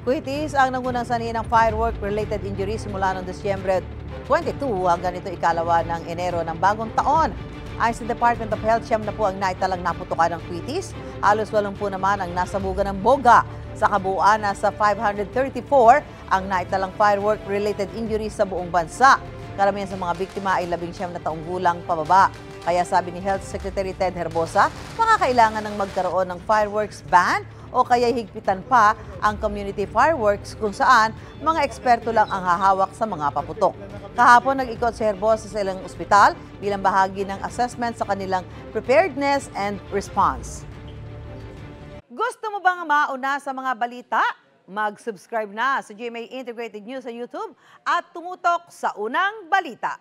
Kuitis ang nangunang sanhi ng firework-related injuries mula noong Disyembre 22 hanggang ito ikalawa ng Enero ng bagong taon. Ayon sa Department of Health, siyam na po ang naitalang naputukan ng kuitis. Halos 80 naman ang nasabugan ng boga. Sa kabuuan, nasa 534 ang naitalang firework-related injuries sa buong bansa. Karamihan sa mga biktima ay 19 na taong gulang pababa. Kaya sabi ni Health Secretary Ted Herbosa, makakailangan ng magkaroon ng fireworks ban o kaya higpitan pa ang community fireworks kung saan mga eksperto lang ang hahawak sa mga paputok. Kahapon nag-ikot si Herbosa sa ilang ospital bilang bahagi ng assessment sa kanilang preparedness and response. Gusto mo bang mauna sa mga balita? Mag-subscribe na sa GMA Integrated News sa YouTube at tumutok sa unang balita.